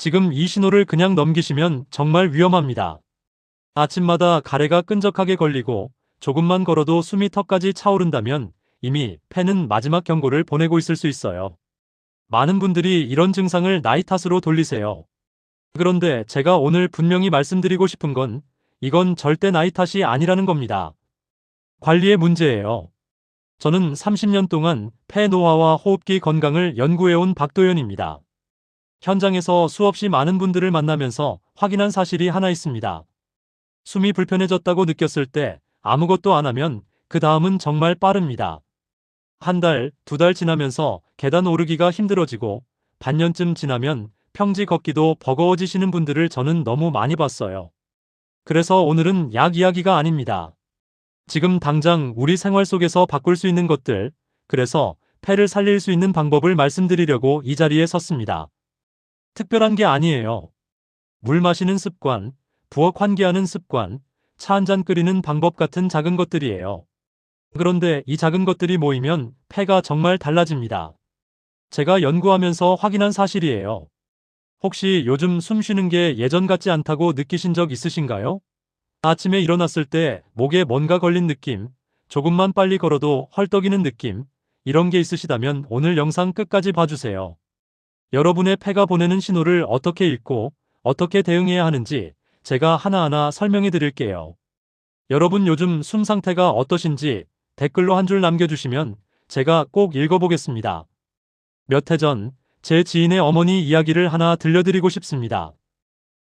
지금 이 신호를 그냥 넘기시면 정말 위험합니다. 아침마다 가래가 끈적하게 걸리고 조금만 걸어도 숨이 턱까지 차오른다면 이미 폐는 마지막 경고를 보내고 있을 수 있어요. 많은 분들이 이런 증상을 나이 탓으로 돌리세요. 그런데 제가 오늘 분명히 말씀드리고 싶은 건 이건 절대 나이 탓이 아니라는 겁니다. 관리의 문제예요. 저는 30년 동안 폐 노화와 호흡기 건강을 연구해온 박도연입니다. 현장에서 수없이 많은 분들을 만나면서 확인한 사실이 하나 있습니다. 숨이 불편해졌다고 느꼈을 때 아무것도 안 하면 그 다음은 정말 빠릅니다. 한 달, 두 달 지나면서 계단 오르기가 힘들어지고 반년쯤 지나면 평지 걷기도 버거워지시는 분들을 저는 너무 많이 봤어요. 그래서 오늘은 약 이야기가 아닙니다. 지금 당장 우리 생활 속에서 바꿀 수 있는 것들, 그래서 폐를 살릴 수 있는 방법을 말씀드리려고 이 자리에 섰습니다. 특별한 게 아니에요. 물 마시는 습관, 부엌 환기하는 습관, 차 한 잔 끓이는 방법 같은 작은 것들이에요. 그런데 이 작은 것들이 모이면 폐가 정말 달라집니다. 제가 연구하면서 확인한 사실이에요. 혹시 요즘 숨 쉬는 게 예전 같지 않다고 느끼신 적 있으신가요? 아침에 일어났을 때 목에 뭔가 걸린 느낌, 조금만 빨리 걸어도 헐떡이는 느낌, 이런 게 있으시다면 오늘 영상 끝까지 봐주세요. 여러분의 폐가 보내는 신호를 어떻게 읽고 어떻게 대응해야 하는지 제가 하나하나 설명해 드릴게요. 여러분 요즘 숨 상태가 어떠신지 댓글로 한 줄 남겨주시면 제가 꼭 읽어보겠습니다. 몇 해 전 제 지인의 어머니 이야기를 하나 들려드리고 싶습니다.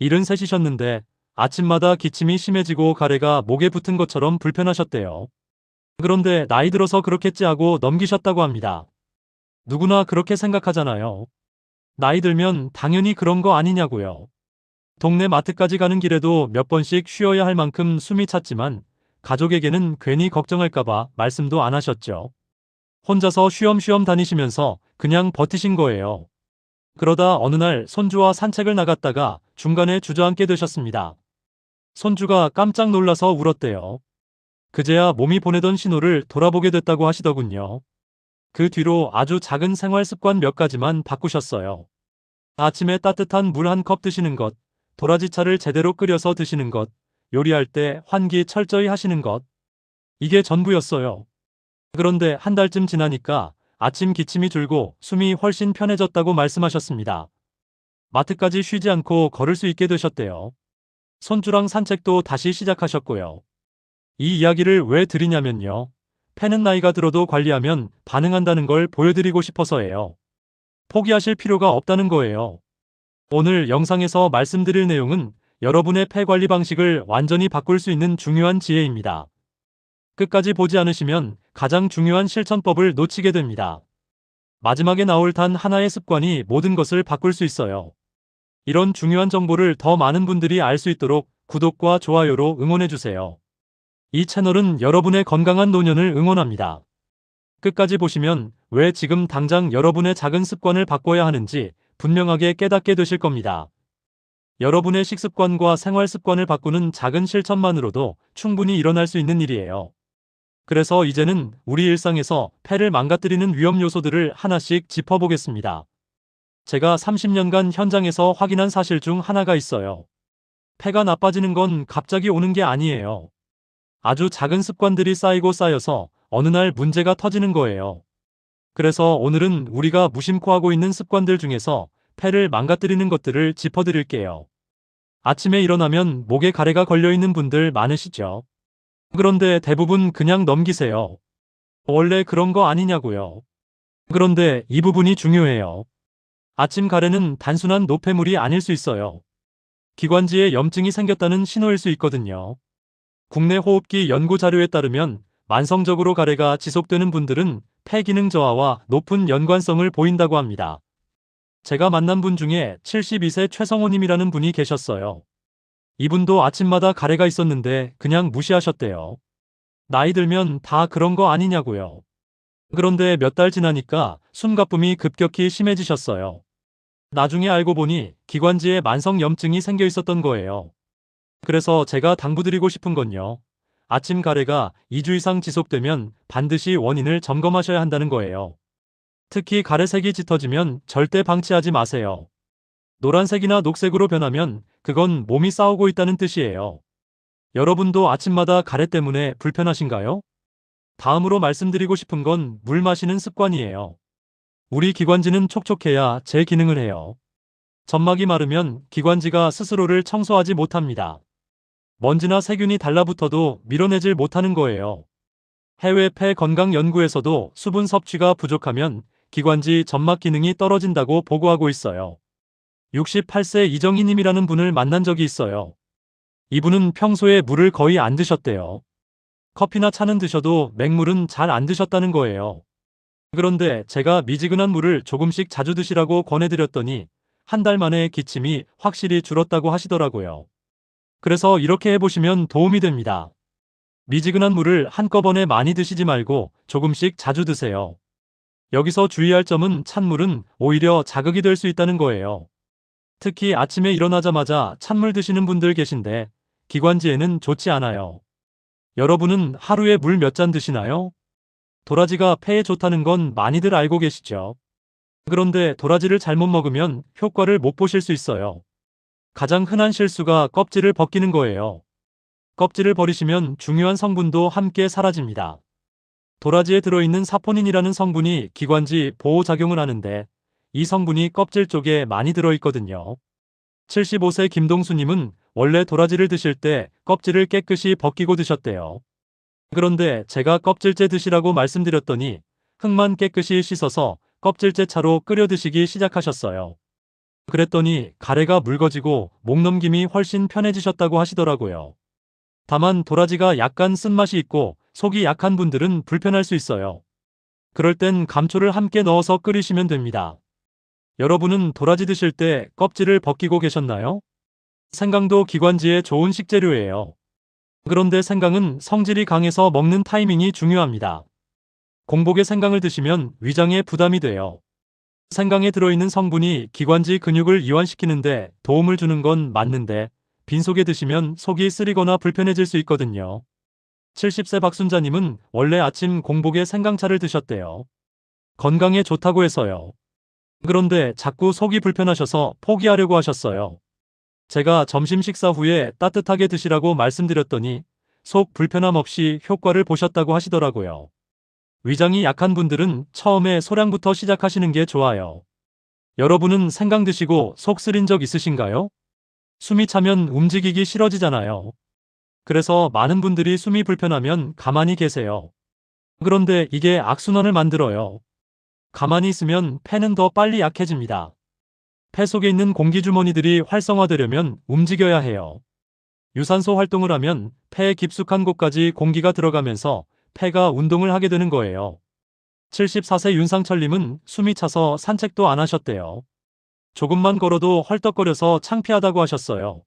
73이셨는데 아침마다 기침이 심해지고 가래가 목에 붙은 것처럼 불편하셨대요. 그런데 나이 들어서 그렇겠지 하고 넘기셨다고 합니다. 누구나 그렇게 생각하잖아요. 나이 들면 당연히 그런 거 아니냐고요. 동네 마트까지 가는 길에도 몇 번씩 쉬어야 할 만큼 숨이 찼지만 가족에게는 괜히 걱정할까봐 말씀도 안 하셨죠. 혼자서 쉬엄쉬엄 다니시면서 그냥 버티신 거예요. 그러다 어느 날 손주와 산책을 나갔다가 중간에 주저앉게 되셨습니다. 손주가 깜짝 놀라서 울었대요. 그제야 몸이 보내던 신호를 돌아보게 됐다고 하시더군요. 그 뒤로 아주 작은 생활 습관 몇 가지만 바꾸셨어요. 아침에 따뜻한 물 한 컵 드시는 것, 도라지차를 제대로 끓여서 드시는 것, 요리할 때 환기 철저히 하시는 것. 이게 전부였어요. 그런데 한 달쯤 지나니까 아침 기침이 줄고 숨이 훨씬 편해졌다고 말씀하셨습니다. 마트까지 쉬지 않고 걸을 수 있게 되셨대요. 손주랑 산책도 다시 시작하셨고요. 이 이야기를 왜 드리냐면요. 폐는 나이가 들어도 관리하면 반응한다는 걸 보여드리고 싶어서예요. 포기하실 필요가 없다는 거예요. 오늘 영상에서 말씀드릴 내용은 여러분의 폐 관리 방식을 완전히 바꿀 수 있는 중요한 지혜입니다. 끝까지 보지 않으시면 가장 중요한 실천법을 놓치게 됩니다. 마지막에 나올 단 하나의 습관이 모든 것을 바꿀 수 있어요. 이런 중요한 정보를 더 많은 분들이 알 수 있도록 구독과 좋아요로 응원해주세요. 이 채널은 여러분의 건강한 노년을 응원합니다. 끝까지 보시면 왜 지금 당장 여러분의 작은 습관을 바꿔야 하는지 분명하게 깨닫게 되실 겁니다. 여러분의 식습관과 생활 습관을 바꾸는 작은 실천만으로도 충분히 일어날 수 있는 일이에요. 그래서 이제는 우리 일상에서 폐를 망가뜨리는 위험 요소들을 하나씩 짚어보겠습니다. 제가 30년간 현장에서 확인한 사실 중 하나가 있어요. 폐가 나빠지는 건 갑자기 오는 게 아니에요. 아주 작은 습관들이 쌓이고 쌓여서 어느 날 문제가 터지는 거예요. 그래서 오늘은 우리가 무심코 하고 있는 습관들 중에서 폐를 망가뜨리는 것들을 짚어드릴게요. 아침에 일어나면 목에 가래가 걸려있는 분들 많으시죠? 그런데 대부분 그냥 넘기세요. 원래 그런 거 아니냐고요. 그런데 이 부분이 중요해요. 아침 가래는 단순한 노폐물이 아닐 수 있어요. 기관지에 염증이 생겼다는 신호일 수 있거든요. 국내 호흡기 연구 자료에 따르면 만성적으로 가래가 지속되는 분들은 폐 기능 저하와 높은 연관성을 보인다고 합니다. 제가 만난 분 중에 72세 최성호님이라는 분이 계셨어요. 이분도 아침마다 가래가 있었는데 그냥 무시하셨대요. 나이 들면 다 그런 거 아니냐고요. 그런데 몇 달 지나니까 숨가쁨이 급격히 심해지셨어요. 나중에 알고 보니 기관지에 만성 염증이 생겨 있었던 거예요. 그래서 제가 당부드리고 싶은 건요. 아침 가래가 2주 이상 지속되면 반드시 원인을 점검하셔야 한다는 거예요. 특히 가래색이 짙어지면 절대 방치하지 마세요. 노란색이나 녹색으로 변하면 그건 몸이 싸우고 있다는 뜻이에요. 여러분도 아침마다 가래 때문에 불편하신가요? 다음으로 말씀드리고 싶은 건 물 마시는 습관이에요. 우리 기관지는 촉촉해야 제 기능을 해요. 점막이 마르면 기관지가 스스로를 청소하지 못합니다. 먼지나 세균이 달라붙어도 밀어내질 못하는 거예요. 해외 폐 건강 연구에서도 수분 섭취가 부족하면 기관지 점막 기능이 떨어진다고 보고하고 있어요. 68세 이정희님이라는 분을 만난 적이 있어요. 이분은 평소에 물을 거의 안 드셨대요. 커피나 차는 드셔도 맹물은 잘 안 드셨다는 거예요. 그런데 제가 미지근한 물을 조금씩 자주 드시라고 권해드렸더니 한 달 만에 기침이 확실히 줄었다고 하시더라고요. 그래서 이렇게 해보시면 도움이 됩니다. 미지근한 물을 한꺼번에 많이 드시지 말고 조금씩 자주 드세요. 여기서 주의할 점은 찬물은 오히려 자극이 될 수 있다는 거예요. 특히 아침에 일어나자마자 찬물 드시는 분들 계신데 기관지에는 좋지 않아요. 여러분은 하루에 물 몇 잔 드시나요? 도라지가 폐에 좋다는 건 많이들 알고 계시죠? 그런데 도라지를 잘못 먹으면 효과를 못 보실 수 있어요. 가장 흔한 실수가 껍질을 벗기는 거예요. 껍질을 버리시면 중요한 성분도 함께 사라집니다. 도라지에 들어있는 사포닌이라는 성분이 기관지 보호작용을 하는데 이 성분이 껍질 쪽에 많이 들어있거든요. 75세 김동수님은 원래 도라지를 드실 때 껍질을 깨끗이 벗기고 드셨대요. 그런데 제가 껍질째 드시라고 말씀드렸더니 흙만 깨끗이 씻어서 껍질째 차로 끓여 드시기 시작하셨어요. 그랬더니 가래가 묽어지고 목넘김이 훨씬 편해지셨다고 하시더라고요. 다만 도라지가 약간 쓴맛이 있고 속이 약한 분들은 불편할 수 있어요. 그럴 땐 감초를 함께 넣어서 끓이시면 됩니다. 여러분은 도라지 드실 때 껍질을 벗기고 계셨나요? 생강도 기관지에 좋은 식재료예요. 그런데 생강은 성질이 강해서 먹는 타이밍이 중요합니다. 공복에 생강을 드시면 위장에 부담이 돼요. 생강에 들어있는 성분이 기관지 근육을 이완시키는데 도움을 주는 건 맞는데 빈속에 드시면 속이 쓰리거나 불편해질 수 있거든요. 70세 박순자님은 원래 아침 공복에 생강차를 드셨대요. 건강에 좋다고 해서요. 그런데 자꾸 속이 불편하셔서 포기하려고 하셨어요. 제가 점심 식사 후에 따뜻하게 드시라고 말씀드렸더니 속 불편함 없이 효과를 보셨다고 하시더라고요. 위장이 약한 분들은 처음에 소량부터 시작하시는 게 좋아요. 여러분은 생강 드시고 속 쓰린 적 있으신가요? 숨이 차면 움직이기 싫어지잖아요. 그래서 많은 분들이 숨이 불편하면 가만히 계세요. 그런데 이게 악순환을 만들어요. 가만히 있으면 폐는 더 빨리 약해집니다. 폐 속에 있는 공기주머니들이 활성화되려면 움직여야 해요. 유산소 활동을 하면 폐의 깊숙한 곳까지 공기가 들어가면서 폐가 운동을 하게 되는 거예요. 74세 윤상철님은 숨이 차서 산책도 안 하셨대요. 조금만 걸어도 헐떡거려서 창피하다고 하셨어요.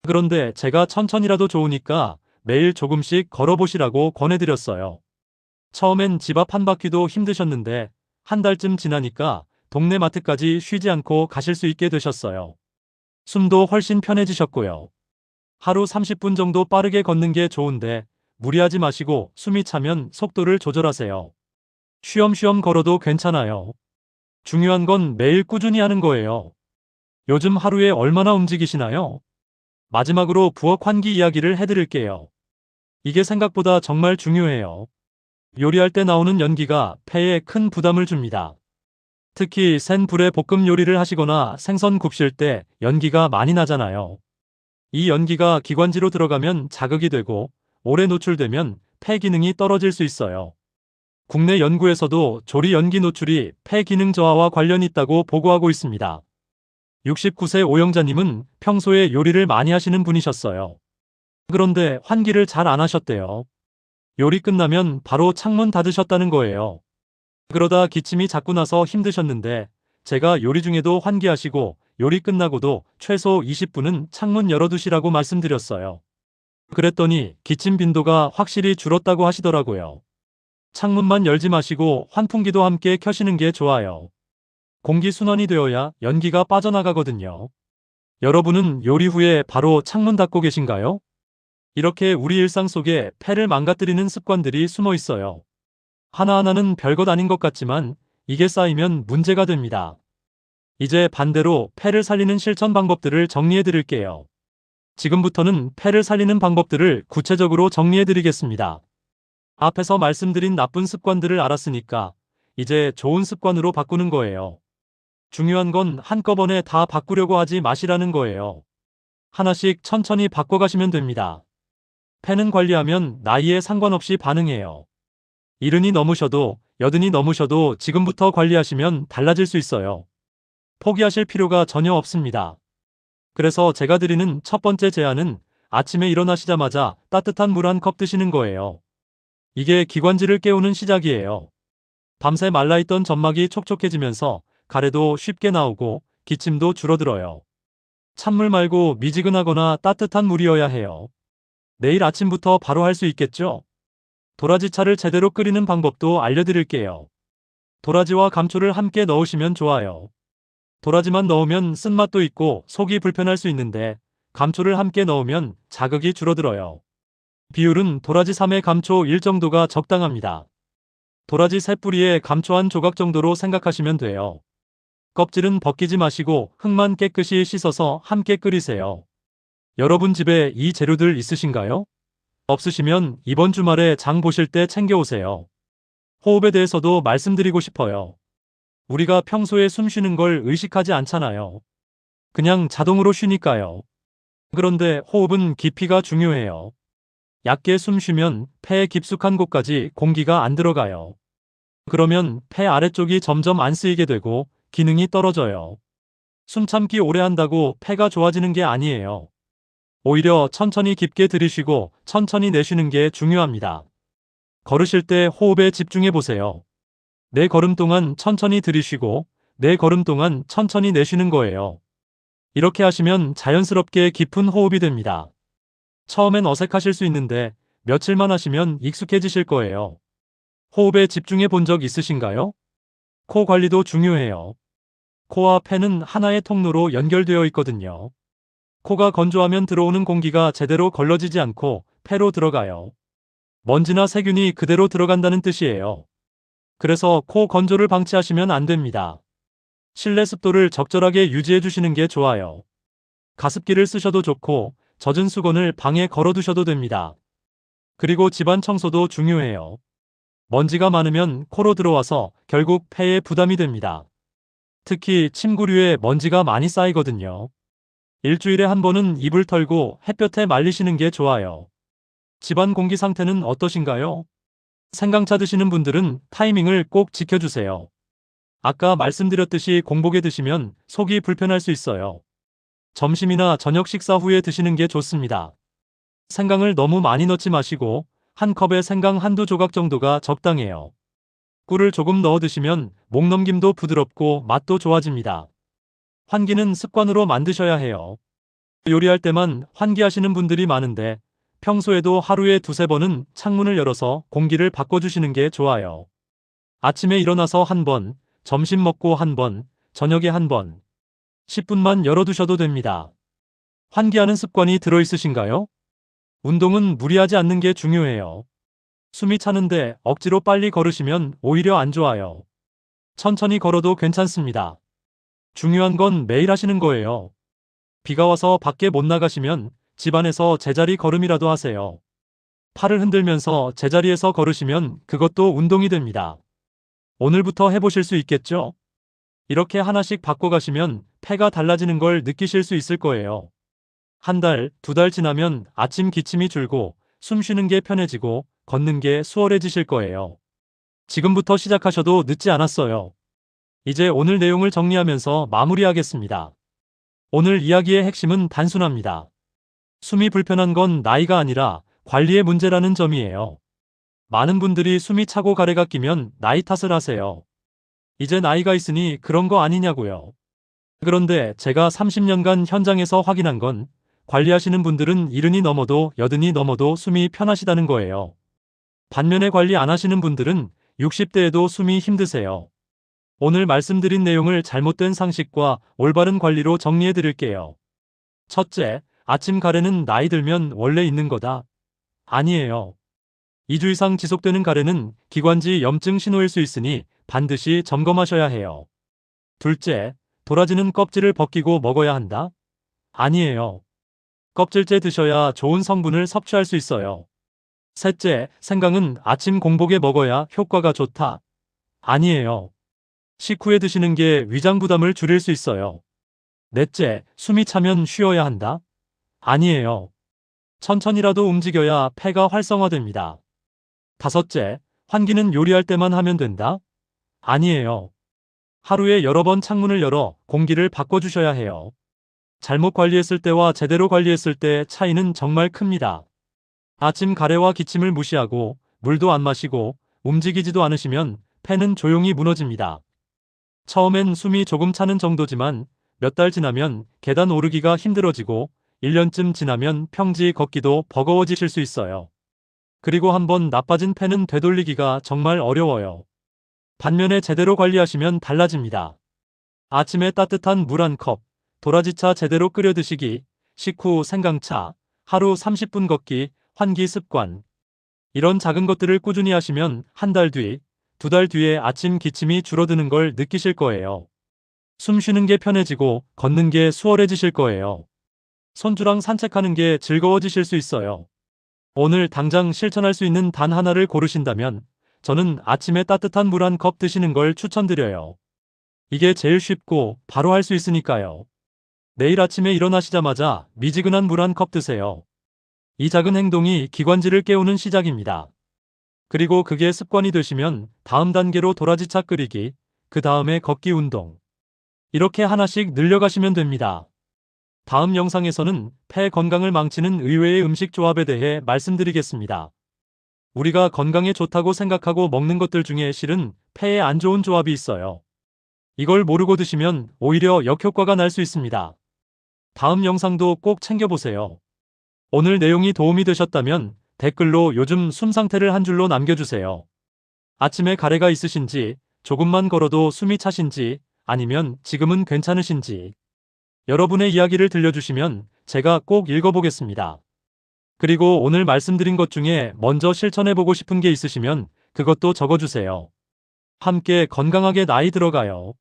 그런데 제가 천천히라도 좋으니까 매일 조금씩 걸어보시라고 권해드렸어요. 처음엔 집 앞 한 바퀴도 힘드셨는데 한 달쯤 지나니까 동네 마트까지 쉬지 않고 가실 수 있게 되셨어요. 숨도 훨씬 편해지셨고요. 하루 30분 정도 빠르게 걷는 게 좋은데 무리하지 마시고 숨이 차면 속도를 조절하세요. 쉬엄쉬엄 걸어도 괜찮아요. 중요한 건 매일 꾸준히 하는 거예요. 요즘 하루에 얼마나 움직이시나요? 마지막으로 부엌 환기 이야기를 해드릴게요. 이게 생각보다 정말 중요해요. 요리할 때 나오는 연기가 폐에 큰 부담을 줍니다. 특히 센 불에 볶음 요리를 하시거나 생선 굽실 때 연기가 많이 나잖아요. 이 연기가 기관지로 들어가면 자극이 되고 오래 노출되면 폐 기능이 떨어질 수 있어요. 국내 연구에서도 조리 연기 노출이 폐 기능 저하와 관련이 있다고 보고하고 있습니다. 69세 오영자님은 평소에 요리를 많이 하시는 분이셨어요. 그런데 환기를 잘 안 하셨대요. 요리 끝나면 바로 창문 닫으셨다는 거예요. 그러다 기침이 자꾸 나서 힘드셨는데 제가 요리 중에도 환기하시고 요리 끝나고도 최소 20분은 창문 열어두시라고 말씀드렸어요. 그랬더니 기침 빈도가 확실히 줄었다고 하시더라고요. 창문만 열지 마시고 환풍기도 함께 켜시는 게 좋아요. 공기 순환이 되어야 연기가 빠져나가거든요. 여러분은 요리 후에 바로 창문 닫고 계신가요? 이렇게 우리 일상 속에 폐를 망가뜨리는 습관들이 숨어 있어요. 하나하나는 별것 아닌 것 같지만 이게 쌓이면 문제가 됩니다. 이제 반대로 폐를 살리는 실천 방법들을 정리해 드릴게요. 지금부터는 폐를 살리는 방법들을 구체적으로 정리해 드리겠습니다. 앞에서 말씀드린 나쁜 습관들을 알았으니까 이제 좋은 습관으로 바꾸는 거예요. 중요한 건 한꺼번에 다 바꾸려고 하지 마시라는 거예요. 하나씩 천천히 바꿔가시면 됩니다. 폐는 관리하면 나이에 상관없이 반응해요. 70이 넘으셔도 80이 넘으셔도 지금부터 관리하시면 달라질 수 있어요. 포기하실 필요가 전혀 없습니다. 그래서 제가 드리는 첫 번째 제안은 아침에 일어나시자마자 따뜻한 물 한 컵 드시는 거예요. 이게 기관지를 깨우는 시작이에요. 밤새 말라있던 점막이 촉촉해지면서 가래도 쉽게 나오고 기침도 줄어들어요. 찬물 말고 미지근하거나 따뜻한 물이어야 해요. 내일 아침부터 바로 할 수 있겠죠? 도라지차를 제대로 끓이는 방법도 알려드릴게요. 도라지와 감초를 함께 넣으시면 좋아요. 도라지만 넣으면 쓴맛도 있고 속이 불편할 수 있는데 감초를 함께 넣으면 자극이 줄어들어요. 비율은 도라지 3에 감초 1 정도가 적당합니다. 도라지 3뿌리에 감초 한 조각 정도로 생각하시면 돼요. 껍질은 벗기지 마시고 흙만 깨끗이 씻어서 함께 끓이세요. 여러분 집에 이 재료들 있으신가요? 없으시면 이번 주말에 장 보실 때 챙겨오세요. 호흡에 대해서도 말씀드리고 싶어요. 우리가 평소에 숨 쉬는 걸 의식하지 않잖아요. 그냥 자동으로 쉬니까요. 그런데 호흡은 깊이가 중요해요. 얕게 숨 쉬면 폐에 깊숙한 곳까지 공기가 안 들어가요. 그러면 폐 아래쪽이 점점 안 쓰이게 되고 기능이 떨어져요. 숨 참기 오래 한다고 폐가 좋아지는 게 아니에요. 오히려 천천히 깊게 들이쉬고 천천히 내쉬는 게 중요합니다. 걸으실 때 호흡에 집중해 보세요. 네 걸음 동안 천천히 들이쉬고 네 걸음 동안 천천히 내쉬는 거예요. 이렇게 하시면 자연스럽게 깊은 호흡이 됩니다. 처음엔 어색하실 수 있는데 며칠만 하시면 익숙해지실 거예요. 호흡에 집중해 본 적 있으신가요? 코 관리도 중요해요. 코와 폐는 하나의 통로로 연결되어 있거든요. 코가 건조하면 들어오는 공기가 제대로 걸러지지 않고 폐로 들어가요. 먼지나 세균이 그대로 들어간다는 뜻이에요. 그래서 코 건조를 방치하시면 안 됩니다. 실내 습도를 적절하게 유지해 주시는 게 좋아요. 가습기를 쓰셔도 좋고 젖은 수건을 방에 걸어두셔도 됩니다. 그리고 집안 청소도 중요해요. 먼지가 많으면 코로 들어와서 결국 폐에 부담이 됩니다. 특히 침구류에 먼지가 많이 쌓이거든요. 일주일에 한 번은 이불 털고 햇볕에 말리시는 게 좋아요. 집안 공기 상태는 어떠신가요? 생강차 드시는 분들은 타이밍을 꼭 지켜주세요. 아까 말씀드렸듯이 공복에 드시면 속이 불편할 수 있어요. 점심이나 저녁 식사 후에 드시는 게 좋습니다. 생강을 너무 많이 넣지 마시고 한 컵에 생강 한두 조각 정도가 적당해요. 꿀을 조금 넣어 드시면 목넘김도 부드럽고 맛도 좋아집니다. 환기는 습관으로 만드셔야 해요. 요리할 때만 환기하시는 분들이 많은데 평소에도 하루에 두세 번은 창문을 열어서 공기를 바꿔주시는 게 좋아요. 아침에 일어나서 한 번, 점심 먹고 한 번, 저녁에 한 번. 10분만 열어두셔도 됩니다. 환기하는 습관이 들어있으신가요? 운동은 무리하지 않는 게 중요해요. 숨이 차는데 억지로 빨리 걸으시면 오히려 안 좋아요. 천천히 걸어도 괜찮습니다. 중요한 건 매일 하시는 거예요. 비가 와서 밖에 못 나가시면 집안에서 제자리 걸음이라도 하세요. 팔을 흔들면서 제자리에서 걸으시면 그것도 운동이 됩니다. 오늘부터 해보실 수 있겠죠? 이렇게 하나씩 바꿔가시면 폐가 달라지는 걸 느끼실 수 있을 거예요. 한 달, 두 달 지나면 아침 기침이 줄고 숨 쉬는 게 편해지고 걷는 게 수월해지실 거예요. 지금부터 시작하셔도 늦지 않았어요. 이제 오늘 내용을 정리하면서 마무리하겠습니다. 오늘 이야기의 핵심은 단순합니다. 숨이 불편한 건 나이가 아니라 관리의 문제라는 점이에요. 많은 분들이 숨이 차고 가래가 끼면 나이 탓을 하세요. 이제 나이가 있으니 그런 거 아니냐고요. 그런데 제가 30년간 현장에서 확인한 건 관리하시는 분들은 70이 넘어도 80이 넘어도 숨이 편하시다는 거예요. 반면에 관리 안 하시는 분들은 60대에도 숨이 힘드세요. 오늘 말씀드린 내용을 잘못된 상식과 올바른 관리로 정리해 드릴게요. 첫째, 아침 가래는 나이 들면 원래 있는 거다. 아니에요. 2주 이상 지속되는 가래는 기관지 염증 신호일 수 있으니 반드시 점검하셔야 해요. 둘째, 도라지는 껍질을 벗기고 먹어야 한다? 아니에요. 껍질째 드셔야 좋은 성분을 섭취할 수 있어요. 셋째, 생강은 아침 공복에 먹어야 효과가 좋다? 아니에요. 식후에 드시는 게 위장 부담을 줄일 수 있어요. 넷째, 숨이 차면 쉬어야 한다? 아니에요. 천천히라도 움직여야 폐가 활성화됩니다. 다섯째, 환기는 요리할 때만 하면 된다? 아니에요. 하루에 여러 번 창문을 열어 공기를 바꿔주셔야 해요. 잘못 관리했을 때와 제대로 관리했을 때 차이는 정말 큽니다. 아침 가래와 기침을 무시하고 물도 안 마시고 움직이지도 않으시면 폐는 조용히 무너집니다. 처음엔 숨이 조금 차는 정도지만 몇 달 지나면 계단 오르기가 힘들어지고 1년쯤 지나면 평지 걷기도 버거워지실 수 있어요. 그리고 한번 나빠진 폐는 되돌리기가 정말 어려워요. 반면에 제대로 관리하시면 달라집니다. 아침에 따뜻한 물 한 컵, 도라지차 제대로 끓여 드시기, 식후 생강차, 하루 30분 걷기, 환기 습관. 이런 작은 것들을 꾸준히 하시면 한 달 뒤, 두 달 뒤에 아침 기침이 줄어드는 걸 느끼실 거예요. 숨 쉬는 게 편해지고 걷는 게 수월해지실 거예요. 손주랑 산책하는 게 즐거워지실 수 있어요. 오늘 당장 실천할 수 있는 단 하나를 고르신다면 저는 아침에 따뜻한 물 한 컵 드시는 걸 추천드려요. 이게 제일 쉽고 바로 할 수 있으니까요. 내일 아침에 일어나시자마자 미지근한 물 한 컵 드세요. 이 작은 행동이 기관지를 깨우는 시작입니다. 그리고 그게 습관이 되시면 다음 단계로 도라지차 끓이기, 그 다음에 걷기 운동. 이렇게 하나씩 늘려가시면 됩니다. 다음 영상에서는 폐 건강을 망치는 의외의 음식 조합에 대해 말씀드리겠습니다. 우리가 건강에 좋다고 생각하고 먹는 것들 중에 실은 폐에 안 좋은 조합이 있어요. 이걸 모르고 드시면 오히려 역효과가 날 수 있습니다. 다음 영상도 꼭 챙겨보세요. 오늘 내용이 도움이 되셨다면 댓글로 요즘 숨 상태를 한 줄로 남겨주세요. 아침에 가래가 있으신지, 조금만 걸어도 숨이 차신지, 아니면 지금은 괜찮으신지. 여러분의 이야기를 들려주시면 제가 꼭 읽어보겠습니다. 그리고 오늘 말씀드린 것 중에 먼저 실천해보고 싶은 게 있으시면 그것도 적어주세요. 함께 건강하게 나이 들어가요.